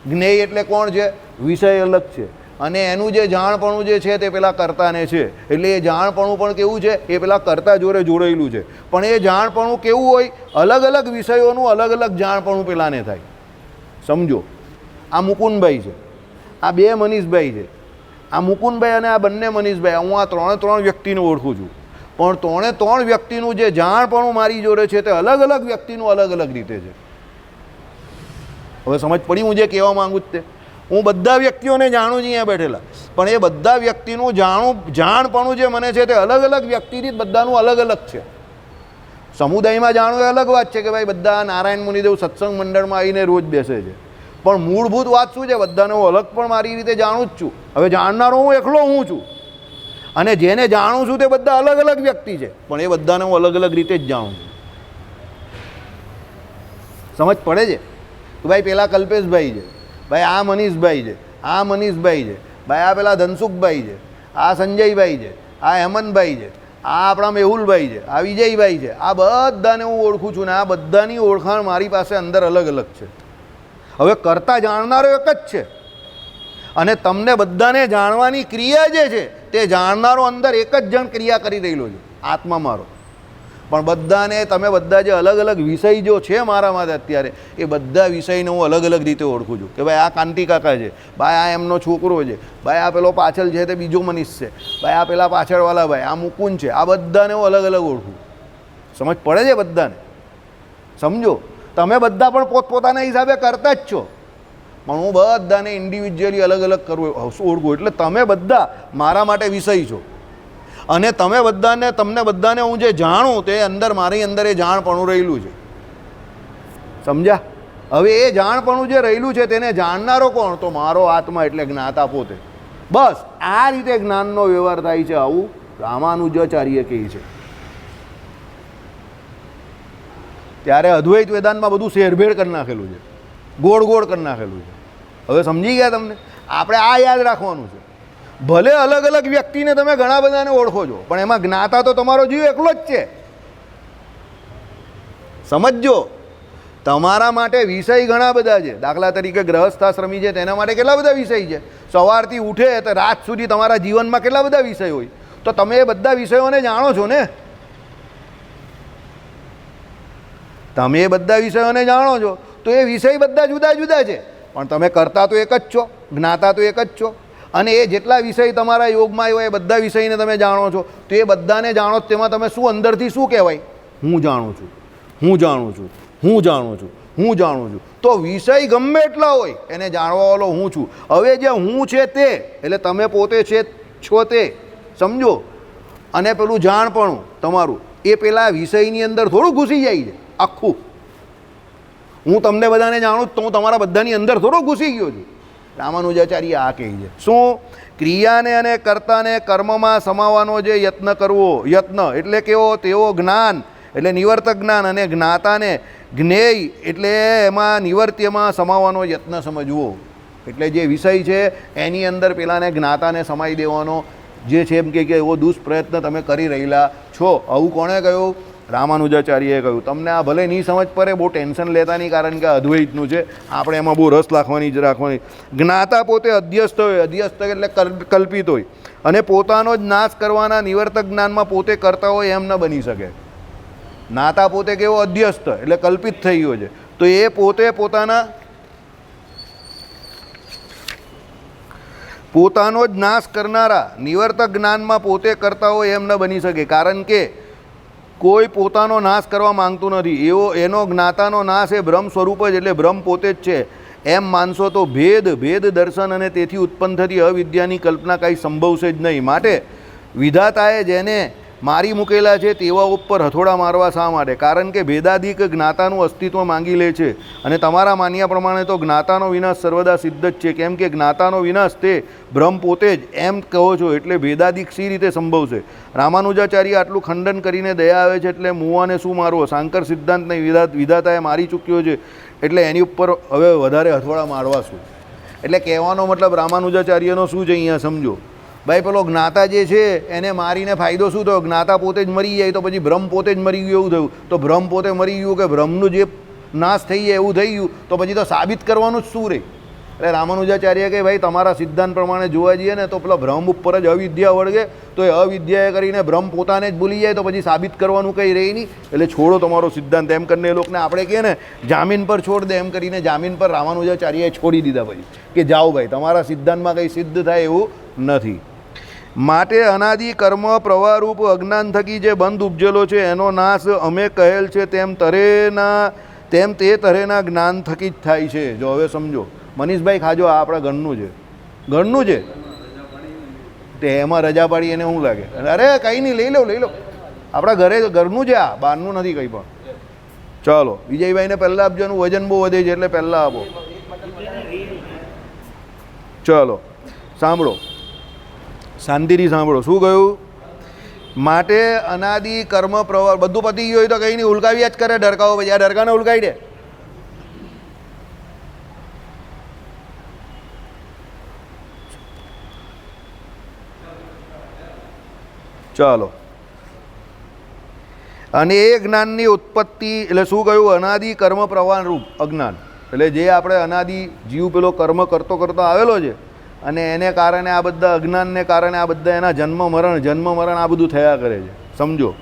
જ્ઞેય એટલે કોણ છે? વિષય અલગ છે, અને એનું જે જાણપણું જે છે તે પેલા કર્તાને છે. એટલે એ જાણપણું પણ કેવું છે? એ પેલા કર્તા જોડે જોડાયેલું છે. પણ એ જાણપણું કેવું હોય? અલગ અલગ વિષયોનું અલગ અલગ જાણપણું પેલાને થાય. સમજો, આ મુકુંદભાઈ છે, આ બે મનીષભાઈ છે. આ મુકુંદભાઈ અને આ બંને મનીષભાઈ, હું આ ત્રણ વ્યક્તિને ઓળખું છું. પણ ત્રણ વ્યક્તિનું જે જાણપણું મારી જોડે છે તે અલગ અલગ વ્યક્તિનું અલગ અલગ રીતે છે. હવે સમજ પડી હું જે કહેવા માગું છું તે? હું બધા વ્યક્તિઓને જાણું છું અહીંયા બેઠેલા, પણ એ બધા વ્યક્તિનું જાણપણું જે મને છે તે અલગ અલગ વ્યક્તિથી બધાનું અલગ અલગ છે. સમુદાયમાં જાણવું એ અલગ વાત છે કે ભાઈ બધા નારાયણ મુનિદેવ સત્સંગ મંડળમાં આવીને રોજ બેસે છે, પણ મૂળભૂત વાત શું છે? બધાને હું અલગ પણ મારી રીતે જાણું જ છું. હવે જાણનારો હું એકલો હું છું, અને જેને જાણું છું તે બધા અલગ અલગ વ્યક્તિ છે, પણ એ બધાને હું અલગ અલગ રીતે જ જાણું છું. સમજ પડે છે? તો ભાઈ પેલા કલ્પેશભાઈ છે, ભાઈ આ મનીષભાઈ છે, આ મનીષભાઈ છે, ભાઈ આ પેલા ધનસુખભાઈ છે, આ સંજયભાઈ છે, આ હેમંતભાઈ છે, આ આપણા મેહુલભાઈ છે, આ વિજયભાઈ છે. આ બધાને હું ઓળખું છું, ને આ બધાની ઓળખાણ મારી પાસે અંદર અલગ અલગ છે. હવે કરતા જાણનારો એક જ છે, અને તમને બધાને જાણવાની ક્રિયા જે છે તે જાણનારો અંદર એક જ જણ ક્રિયા કરી રહેલો છે, આત્મા મારો. પણ બધાને તમે બધા જે અલગ અલગ વિષય જો છે મારા માટે અત્યારે, એ બધા વિષયને હું અલગ અલગ રીતે ઓળખું છું. કે ભાઈ આ કાંતિ કાકા છે, ભાઈ આ એમનો છોકરો છે, ભાઈ આ પેલો પાછળ છે તે બીજો મનીષ છે, ભાઈ આ પેલા પાછળવાળા ભાઈ આ મુકુંદ છે. આ બધાને હું અલગ અલગ ઓળખું. સમજ પડે છે બધાને? સમજો, તમે બધા પણ પોતપોતાના હિસાબે કરતા જ છો, પણ હું બધાને ઇન્ડિવિજ્યુઅલી અલગ અલગ કરવું ઓળખું. એટલે તમે બધા મારા માટે વિષય છો, અને તમને બધાને હું જે જાણું તે અંદર મારી અંદર એ જાણપણું રહેલું છે. સમજ્યા? હવે એ જાણપણું જે રહેલું છે તેને જાણનારો કોણ? તો મારો આત્મા, એટલે જ્ઞાતા પોતે. બસ આ રીતે જ્ઞાનનો વ્યવહાર થાય છે. આવું રામાનુજાચાર્ય કહે છે. ત્યારે અદ્વૈત વેદાંતમાં બધું શેરભેર કરી નાખેલું છે, ગોળ ગોળ કરી નાખેલું છે. હવે સમજી ગયા તમને? આપણે આ યાદ રાખવાનું છે. ભલે અલગ અલગ વ્યક્તિને તમે ઘણા બધાને ઓળખો છો, પણ એમાં જ્ઞાતા તો તમારો જીવ એકલો જ છે. સમજજો, તમારા માટે વિષય ઘણા બધા છે. દાખલા તરીકે ગ્રહસ્થાશ્રમી છે, તેના માટે કેટલા બધા વિષય છે. સવારથી ઉઠે તો રાત સુધી તમારા જીવનમાં કેટલા બધા વિષય હોય. તો તમે એ બધા વિષયોને જાણો છો ને? તમે એ બધા વિષયોને જાણો છો, તો એ વિષય બધા જુદા જુદા છે, પણ તમે કરતા તો એક જ છો, જ્ઞાતા તો એક જ છો. અને એ જેટલા વિષય તમારા યોગમાં હોય એ બધા વિષયને તમે જાણો છો. તો એ બધાને જાણો, તેમાં તમે શું અંદરથી શું કહેવાય? હું જાણું છું, હું જાણું છું, હું જાણું છું, હું જાણું છું. તો વિષય ગમે એટલા હોય, એને જાણવાવાળો હું છું. હવે જે હું છે તે, એટલે તમે પોતે છો તે, સમજો. અને પેલું જાણપણું તમારું, એ પેલા વિષયની અંદર થોડું ઘૂસી જાય છે આખું. હું તમને બધાને જાણું તો હું તમારા બધાની અંદર થોડો ઘૂસી ગયો છું. રામાનુજાચાર્ય આ કહે છે. શું? ક્રિયાને અને કર્તાને કર્મમાં સમાવવાનો જે યત્ન કરવો, યત્ન એટલે કેવો? તેવો જ્ઞાન એટલે નિવર્તક જ્ઞાન, અને જ્ઞાતાને જ્ઞેય એટલે એમાં નિવર્ત્યમાં સમાવવાનો યત્ન સમજવો. એટલે જે વિષય છે એની અંદર પેલાને જ્ઞાતાને સમાઈ દેવાનો જે છે, એમ કે એવો દુષ્પ્રયત્ન તમે કરી રહેલા છો. આવું કોણે કહ્યું? રામાનુજાચાર્યએ કહ્યું. તમને આ ભલે નહીં સમજ પડે, બહુ ટેન્શન લેતા નહીં, કારણ કે અદ્વૈતનું છે, આપણે એમાં બહુ રસ રાખવાની. જ્ઞાતા પોતે અધ્યસ્થ હોય, અધ્યસ્થ એટલે કલ્પિત હોય, અને પોતાનો જ નાશ કરવાના નિવર્તક જ્ઞાનમાં પોતે કરતા હોય એમ ન બની શકે. જ્ઞાતા પોતે કેવો અધ્યસ્થ એટલે કલ્પિત થઈ ગયો છે, તો એ પોતે પોતાનો જ નાશ કરનારા નિવર્તક જ્ઞાનમાં પોતે કરતા હોય એમ ન બની શકે, કારણ કે કોઈ પોતાનો નાશ કરવા માંગતું નથી. એનો જ્ઞાતાનો નાશ એ બ્રહ્મ સ્વરૂપ જ, એટલે બ્રહ્મ પોતે જ છે એમ માનશો તો ભેદ દર્શન અને તેથી ઉત્પન્ન થતી અવિદ્યાની કલ્પના કાંઈ સંભવશે જ નહીં. માટે વિધાતાએ જેને મારી મૂકેલા છે તેવા ઉપર હથોડા મારવા શા માટે? કારણ કે ભેદાધિક જ્ઞાતાનું અસ્તિત્વ માંગી લે છે, અને તમારા માન્યા પ્રમાણે તો જ્ઞાતાનો વિનાશ સર્વદા સિદ્ધ જ છે, કેમ કે જ્ઞાતાનો વિનાશ તે બ્રહ્મ પોતે જ એમ કહો છો, એટલે ભેદાધિક સી રીતે સંભવશે? રામાનુજાચાર્ય આટલું ખંડન કરીને દયા આવે છે, એટલે મુવાને શું મારવો? શાંકર સિદ્ધાંતને વિધાતાએ મારી ચૂક્યો છે, એટલે એની ઉપર હવે વધારે હથોડા મારવા શું? એટલે કહેવાનો મતલબ રામાનુજાચાર્યનો શું છે અહીંયા સમજો ભાઈ. પેલો જ્ઞાતા જે છે એને મારીને ફાયદો શું થયો? જ્ઞાતા પોતે જ મરી જાય તો પછી બ્રહ્મ પોતે જ મરી ગયું એવું થયું. તો બ્રહ્મ પોતે મરી ગયું કે બ્રહ્મનું જે નાશ થઈ જાય એવું થઈ ગયું, તો પછી તો સાબિત કરવાનું જ શું રહે? એટલે રામાનુજાચાર્ય કે ભાઈ તમારા સિદ્ધાંત પ્રમાણે જોવા જઈએ ને તો પેલા બ્રહ્મ ઉપર જ અવિદ્યા વળગે, તો એ અવિદ્યાએ કરીને બ્રહ્મ પોતાને જ ભૂલી જાય, તો પછી સાબિત કરવાનું કંઈ રહે નહીં. એટલે છોડો તમારો સિદ્ધાંત એમ કરીને એ લોકોને આપણે કહે ને જામીન પર છોડ દે, એમ કરીને જામીન પર રામાનુજાચાર્યએ છોડી દીધા પછી કે જાઓ ભાઈ, તમારા સિદ્ધાંતમાં કંઈ સિદ્ધ થાય એવું નથી. માટે અનાદિ કર્મ પ્રવાહરૂપ અજ્ઞાન થકી જે બંધ ઉપજેલો છે એનો નાશ અમે કહેલ છે તેમ તે તરેના જ્ઞાન થકી જ થાય છે. જો હવે સમજો મનીષભાઈ, ખાજો આ આપણા ઘરનું છે તે એમાં રજા પાડી એને શું લાગે? અરે કંઈ નહીં, લઈ લો આપણા ઘરનું છે, આ બહારનું નથી કંઈ પણ. ચાલો વિજયભાઈને પહેલાં આપજો, એનું વજન બહુ વધે છે એટલે પહેલાં આપો. ચાલો સાંભળો, શાંતિથી સાંભળો. શું કહ્યું? માટે અનાદિ કર્મ પ્રવાહ બધું પતી ગયું હોય તો કંઈ નહીં, ઉલકાવ્યા જ કરે ડરકાઓ. પછી આ ડરકાને ઉલકાવી દે. ચાલો, અને એ જ્ઞાનની ઉત્પત્તિ એટલે શું કહ્યું? અનાદિ કર્મ પ્રવાહ રૂપ અજ્ઞાન, એટલે જે આપણે અનાદિ જીવ પેલો કર્મ કરતો આવેલો છે, અને એને કારણે આ બધા અજ્ઞાનને કારણે આ બધા એના જન્મ મરણ આ બધું થયા કરે છે. સમજો,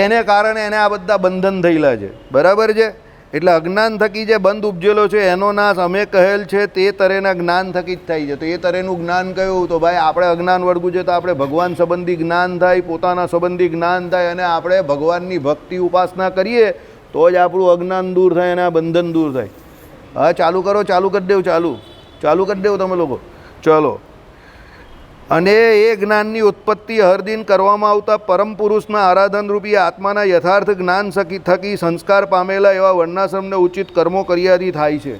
એને કારણે એને આ બધા બંધન થયેલા છે, બરાબર છે? એટલે અજ્ઞાન થકી જે બંધ ઉપજેલો છે એનો નાશ અમે કહેલ છે તે તરેના જ્ઞાન થકી જ થાય છે. તો એ તરેનું જ્ઞાન કયું? તો ભાઈ આપણે અજ્ઞાન વળગું છે તો આપણે ભગવાન સંબંધી જ્ઞાન થાય, પોતાના સંબંધી જ્ઞાન થાય, અને આપણે ભગવાનની ભક્તિ ઉપાસના કરીએ તો જ આપણું અજ્ઞાન દૂર થાય અને આ બંધન દૂર થાય. હા ચાલુ કરો, ચાલુ કરી દેવું, ચાલુ કરી દેવું તમે લોકો. ચલો, અને એ જ્ઞાનની ઉત્પત્તિ હરદિન કરવામાં આવતા પરમ પુરુષના આરાધનરૂપી આત્માના યથાર્થ જ્ઞાન થકી સંસ્કાર પામેલા એવા વર્ણાશ્રમને ઉચિત કર્મો કર્યાથી થાય છે.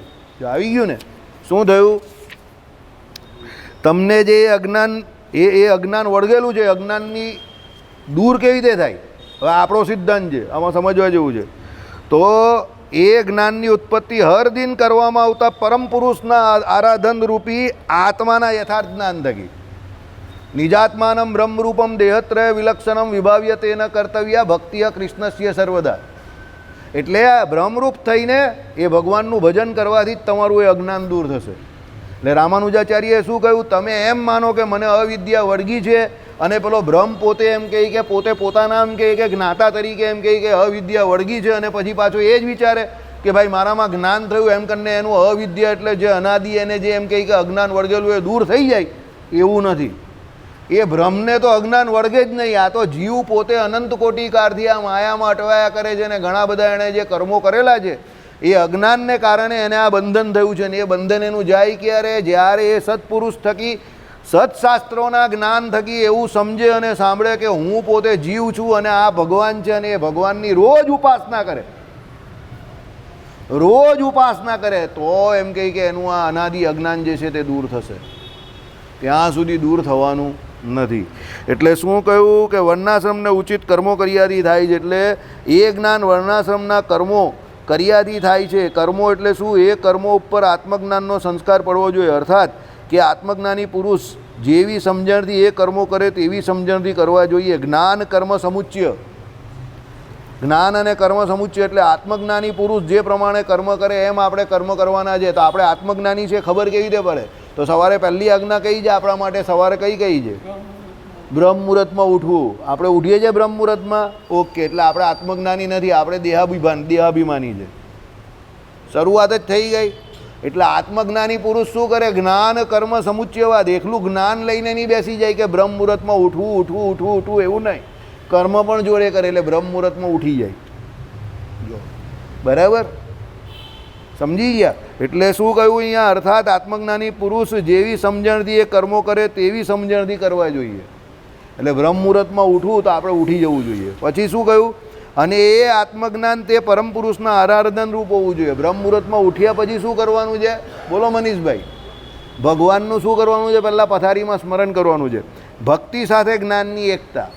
આવી ગયું ને? શું થયું? તમને જે અજ્ઞાન એ અજ્ઞાન વળગેલું છે, અજ્ઞાનની દૂર કેવી રીતે થાય? હવે આપણો સિદ્ધાંત છે, આમાં સમજવા જેવું છે. તો એ જ્ઞાનની ઉત્પત્તિ હર દિન કરવામાં આવતા પરમ પુરુષના આરાધન રૂપી આત્માના યથાર્થ જ્ઞાન થકી નિજાત્માનમ બ્રહ્મરૂપમ દેહત્રય વિલક્ષણમ વિભાવ્ય તેન કર્તવ્ય ભક્તિય કૃષ્ણસ્ય સર્વદા. એટલે આ બ્રહ્મરૂપ થઈને એ ભગવાનનું ભજન કરવાથી જ તમારું એ અજ્ઞાન દૂર થશે. એટલે રામાનુજાચાર્યએ શું કહ્યું? તમે એમ માનો કે મને અવિદ્યા વળગી છે, અને પેલો બ્રહ્મ પોતે એમ કહે કે પોતે પોતાના એમ કહે કે જ્ઞાતા તરીકે એમ કહે કે અવિદ્યા વળગી છે, અને પછી પાછો એ જ વિચારે કે ભાઈ મારામાં જ્ઞાન થયું એમ કરીને એનું અવિદ્યા એટલે જે અનાદિ એને જે એમ કહે કે અજ્ઞાન વળગેલું એ દૂર થઈ જાય, એવું નથી. એ બ્રહ્મને તો અજ્ઞાન વળગે જ નહીં. આ તો જીવ પોતે અનંત કોટિકાળથી આ માયામાં અટવાયા કરે છે, અને ઘણા બધા એણે જે કર્મો કરેલા છે એ અજ્ઞાનને કારણે એને આ બંધન થયું છે. ને એ બંધન એનું જાય ક્યારે? જ્યારે એ સત્પુરુષ થકી સત્શાસ્ત્રોના જ્ઞાન થકી એવું સમજે અને સાંભળે કે હું પોતે જીવ છું અને આ ભગવાન છે, અને એ ભગવાનની રોજ ઉપાસના કરે તો એમ કહે કે એનું આ અનાદિ અજ્ઞાન જે છે તે દૂર થશે. ત્યાં સુધી દૂર થવાનું નથી. એટલે શું કહ્યું કે વર્ણાશ્રમને ઉચિત કર્મો કર્યાથી થાય છે. એટલે એ જ્ઞાન વર્ણાશ્રમના કર્મો કર્યાથી થાય છે. કર્મો એટલે શું? એ કર્મો ઉપર આત્મજ્ઞાનનો સંસ્કાર પડવો જોઈએ. અર્થાત કે આત્મજ્ઞાની પુરુષ જેવી સમજણથી એ કર્મો કરે તેવી સમજણથી કરવા જોઈએ. જ્ઞાન કર્મ સમુચ્ચય, જ્ઞાન અને કર્મ સમુચ્ચય એટલે આત્મજ્ઞાની પુરુષ જે પ્રમાણે કર્મ કરે એમ આપણે કર્મ કરવાના છે. તો આપણે આત્મજ્ઞાની છે ખબર કેવી રીતે પડે? તો સવારે પહેલી આજ્ઞા કઈ છે આપણા માટે? સવારે કઈ છે? બ્રહ્મ મુહૂર્તમાં ઉઠવું. આપણે ઉઠીએ છીએ બ્રહ્મ મુહૂર્તમાં? ઓકે, એટલે આપણે આત્મજ્ઞાની નથી, આપણે દેહાભિમાની છે. શરૂઆત જ થઈ ગઈ. એટલે આત્મજ્ઞાની પુરુષ શું કરે? જ્ઞાન કર્મ સમુચ્ચયવાદ. એકલું જ્ઞાન લઈને નહીં બેસી જાય કે બ્રહ્મ મુહૂર્તમાં ઉઠવું એવું નહીં. કર્મ પણ જોડે કરે એટલે બ્રહ્મ મુહૂર્તમાં ઉઠી જાય. જો બરાબર સમજી ગયા? એટલે શું કહ્યું અહીંયા? અર્થાત આત્મજ્ઞાની પુરુષ જેવી સમજણથી એ કર્મો કરે તેવી સમજણથી કરવા જોઈએ. એટલે બ્રહ્મ મુહૂર્તમાં ઉઠવું તો આપણે ઉઠી જવું જોઈએ. પછી શું કહ્યું? અને એ આત્મજ્ઞાન તે પરમ પુરુષના આરાધન રૂપ હોવું જોઈએ. બ્રહ્મ મુહૂર્તમાં ઉઠ્યા પછી શું કરવાનું છે? બોલો મનીષભાઈ. ભગવાનનું શું કરવાનું છે? પહેલાં પથારીમાં સ્મરણ કરવાનું છે. ભક્તિ સાથે જ્ઞાનની એકતા.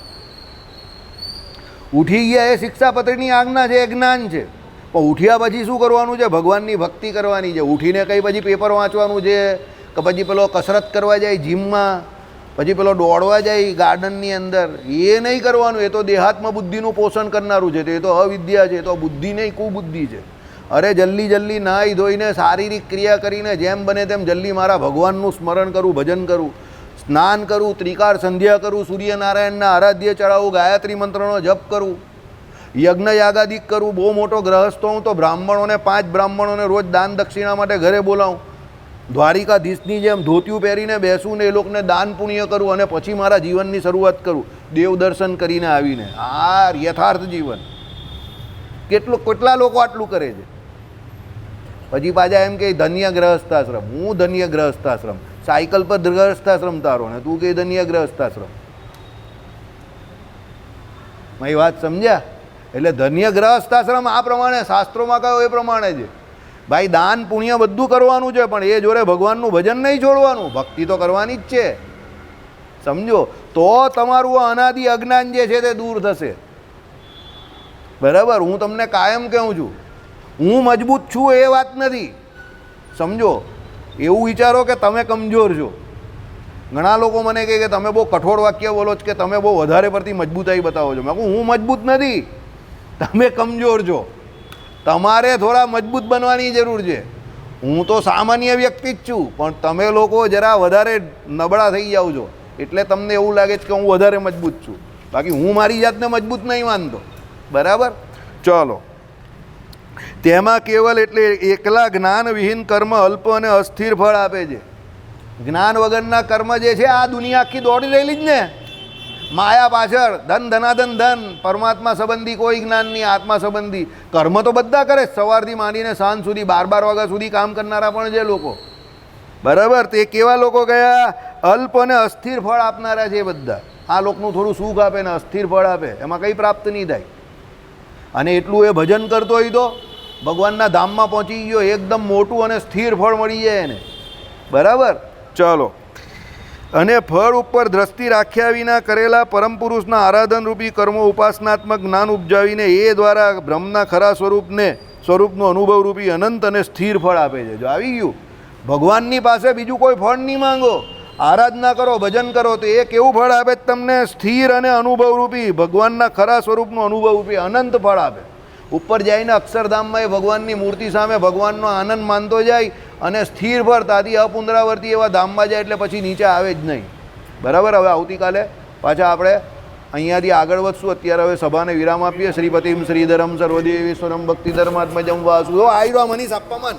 ઉઠી ગયા એ શિક્ષાપત્રીની આજ્ઞા છે, એ જ્ઞાન છે. પણ ઉઠ્યા પછી શું કરવાનું છે? ભગવાનની ભક્તિ કરવાની છે. ઉઠીને કંઈ પછી પેપર વાંચવાનું છે કે પછી પેલો કસરત કરવા જાય જીમમાં, પછી પેલો દોડવા જાય ગાર્ડનની અંદર, એ નહીં કરવાનું. એ તો દેહાત્મ બુદ્ધિનું પોષણ કરનારું છે. એ તો અવિદ્યા છે, એ તો બુદ્ધિ નહીં, કુબુદ્ધિ છે. અરે જલ્દી નાહી ધોઈને શારીરિક ક્રિયા કરીને જેમ બને તેમ જલ્દી મારા ભગવાનનું સ્મરણ કરું, ભજન કરું, સ્નાન કરું, ત્રિકાળ સંધ્યા કરું, સૂર્યનારાયણના આરાધ્ય ચડાવું, ગાયત્રી મંત્રનો જપ કરું, યજ્ઞ યાગાદિક કરું. બહુ મોટો ગ્રહસ્થ હું તો બ્રાહ્મણોને 5 બ્રાહ્મણોને રોજ દાન દક્ષિણા માટે ઘરે બોલાવું. દ્વારિકાધીશની જેમ ધોતિયું પહેરીને બેસું ને એ લોકોને દાન પુણ્ય કરું અને પછી મારા જીવનની શરૂઆત કરું દેવ દર્શન કરીને આવીને. આ યથાર્થ જીવન. કેટલા લોકો આટલું કરે છે? પછી પાછા એમ કે ધન્ય ગ્રહસ્થાશ્રમ. હું ધન્ય ગ્રહસ્થાશ્રમ? સાયકલ પર ગ્રહસ્થાશ્રમ તારો ને તું કે ધન્ય ગ્રહસ્થાશ્રમ. મારી વાત સમજ્યા? એટલે ધન્ય ગ્રહસ્થાશ્રમ આ પ્રમાણે શાસ્ત્રોમાં કહ્યું એ પ્રમાણે છે. ભાઈ દાન પુણ્ય બધું કરવાનું છે, પણ એ જોડે ભગવાનનું ભજન નહીં છોડવાનું. ભક્તિ તો કરવાની જ છે. સમજો તો તમારું અનાદિ અજ્ઞાન જે છે તે દૂર થશે. બરાબર? હું તમને કાયમ કહું છું, હું મજબૂત છું એ વાત નથી. સમજો, એવું વિચારો કે તમે કમજોર છો. ઘણા લોકો મને કહે કે તમે બહુ કઠોર વાક્ય બોલો છો, કે તમે બહુ વધારે પડતી મજબૂતાઈ બતાવો છો. મેં કહું હું મજબૂત નથી, તમે કમજોર છો. તમારે થોડા મજબૂત બનવાની જરૂર છે. હું તો સામાન્ય વ્યક્તિ જ છું, પણ તમે લોકો જરા વધારે નબળા થઈ જાઓ છો એટલે તમને એવું લાગે છે કે હું વધારે મજબૂત છું. બાકી હું મારી જાતને મજબૂત નહીં માનતો. બરાબર? ચલો, તેમાં કેવલ એટલે એકલા જ્ઞાન વિહીન કર્મ અલ્પ અને અસ્થિર ફળ આપે છે. જ્ઞાન વગરના કર્મ જે છે આ દુનિયા આખી દોડી રહેલી જ ને માયા પાછળ. ધન પરમાત્મા સંબંધી કોઈ જ્ઞાન નહીં, આત્મા સંબંધી. કર્મ તો બધા કરે, સવારથી માંડીને સાંજ સુધી 12 વાગ્યા સુધી કામ કરનારા પણ છે લોકો. બરાબર? તે કેવા લોકો ગયા? અલ્પ અને અસ્થિર ફળ આપનારા છે બધા. આ લોકનું થોડું સુખ આપે ને અસ્થિર ફળ આપે, એમાં કંઈ પ્રાપ્ત નહીં થાય. અને એટલું એ ભજન કરતો હોય તો ભગવાનના ધામમાં પહોંચી ગયો, એકદમ મોટું અને સ્થિર ફળ મળી જાય એને. બરાબર? ચલો, અને ફળ ઉપર દ્રષ્ટિ રાખ્યા વિના કરેલા પરમ પુરુષના આરાધનરૂપી કર્મો ઉપાસનાત્મક જ્ઞાન ઉપજાવીને એ દ્વારા બ્રહ્મના ખરા સ્વરૂપનું અનુભવરૂપી અનંત અને સ્થિર ફળ આપે છે. જો આવી ગયું, ભગવાનની પાસે બીજું કોઈ ફળ નહીં માંગો, આરાધના કરો, ભજન કરો, તો એ કેવું ફળ આપે? તમને સ્થિર અને અનુભવરૂપી ભગવાનના ખરા સ્વરૂપનું અનુભવરૂપી અનંત ફળ આપે. ઉપર જઈને અક્ષરધામમાં એ ભગવાનની મૂર્તિ સામે ભગવાનનો આનંદ માનતો જાય અને સ્થિર ફળ તાથી અપુનરાવર્તી એવા ધામમાં જાય એટલે પછી નીચે આવે જ નહીં. બરાબર? હવે આવતીકાલે પાછા આપણે અહીંયાથી આગળ વધશું. અત્યારે હવે સભાને વિરામ આપીએ. શ્રીપતિમ શ્રીધરમ સર્વદેવેશ્વરમ ભક્તિધર્માત્મજમ વાસુ. આવી રહ્યો મનીષ આપવામાં.